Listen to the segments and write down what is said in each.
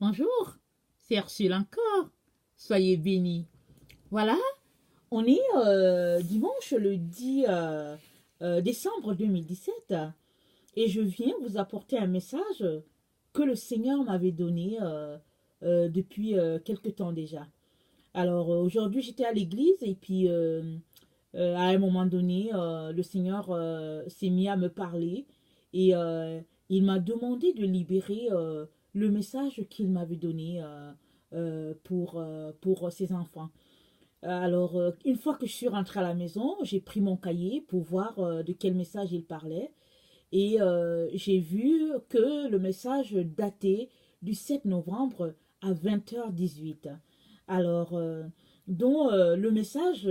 Bonjour, c'est Ursule encore. Soyez bénis. Voilà, on est dimanche le 10 décembre 2017 et je viens vous apporter un message que le Seigneur m'avait donné depuis quelque temps déjà. Alors aujourd'hui j'étais à l'église et puis à un moment donné le Seigneur s'est mis à me parler et il m'a demandé de libérer le message qu'il m'avait donné pour ses enfants. Alors, une fois que je suis rentrée à la maison, j'ai pris mon cahier pour voir de quel message il parlait. Et j'ai vu que le message datait du 7 novembre à 20h18. Alors, dont le message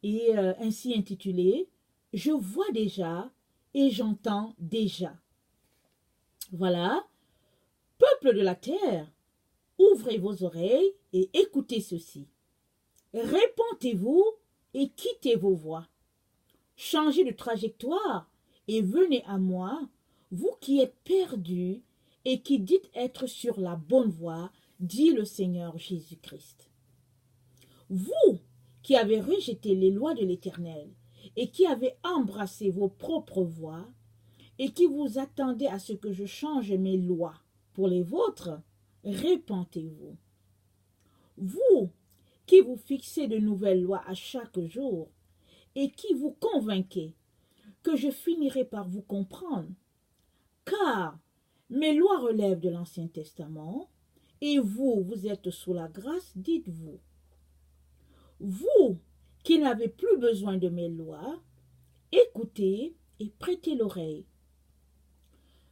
est ainsi intitulé Je vois déjà et j'entends déjà. Voilà, peuple de la terre, ouvrez vos oreilles et écoutez ceci. Répentez-vous et quittez vos voies. Changez de trajectoire et venez à moi, vous qui êtes perdus et qui dites être sur la bonne voie, dit le Seigneur Jésus-Christ. Vous qui avez rejeté les lois de l'Éternel et qui avez embrassé vos propres voies et qui vous attendez à ce que je change mes lois pour les vôtres, répentez-vous. Vous qui vous fixez de nouvelles lois à chaque jour et qui vous convainquez que je finirai par vous comprendre, car mes lois relèvent de l'Ancien Testament et vous, vous êtes sous la grâce, dites-vous. Vous qui n'avez plus besoin de mes lois, écoutez et prêtez l'oreille.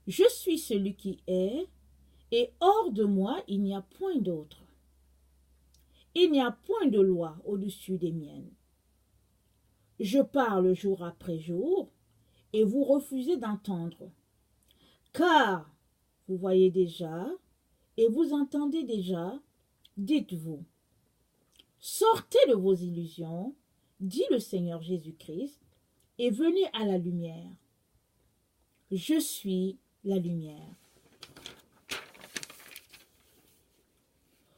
Je suis celui qui est, et hors de moi il n'y a point d'autre. Il n'y a point de loi au-dessus des miennes. Je parle jour après jour, et vous refusez d'entendre. Car vous voyez déjà, et vous entendez déjà, dites-vous. Sortez de vos illusions, dit le Seigneur Jésus-Christ, et venez à la lumière. Je suis la lumière.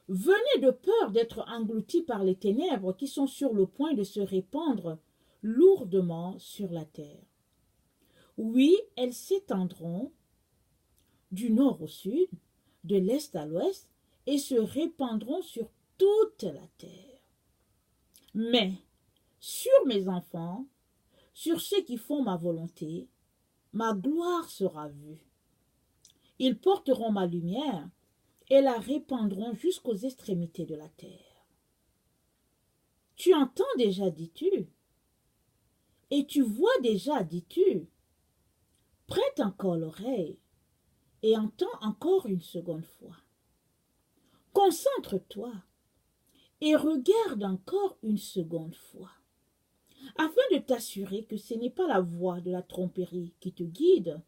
Venez de peur d'être engloutis par les ténèbres qui sont sur le point de se répandre lourdement sur la terre. Oui, elles s'étendront du nord au sud, de l'est à l'ouest, et se répandront sur toute la terre. Mais sur mes enfants, sur ceux qui font ma volonté, ma gloire sera vue. Ils porteront ma lumière et la répandront jusqu'aux extrémités de la terre. Tu entends déjà, dis-tu, et tu vois déjà, dis-tu. Prête encore l'oreille et entends encore une seconde fois. Concentre-toi et regarde encore une seconde fois, afin de t'assurer que ce n'est pas la voix de la tromperie qui te guide,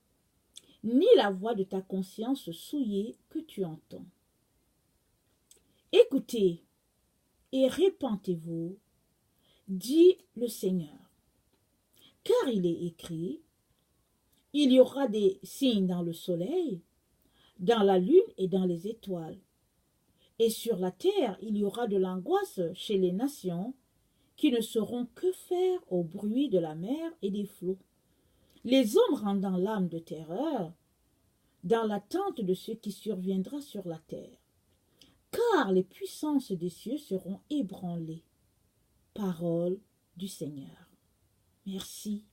ni la voix de ta conscience souillée que tu entends. Écoutez et répentez-vous, dit le Seigneur, car il est écrit, il y aura des signes dans le soleil, dans la lune et dans les étoiles. Et sur la terre, il y aura de l'angoisse chez les nations qui ne sauront que faire au bruit de la mer et des flots. Les hommes rendant l'âme de terreur dans l'attente de ce qui surviendra sur la terre. Car les puissances des cieux seront ébranlées. Parole du Seigneur. Merci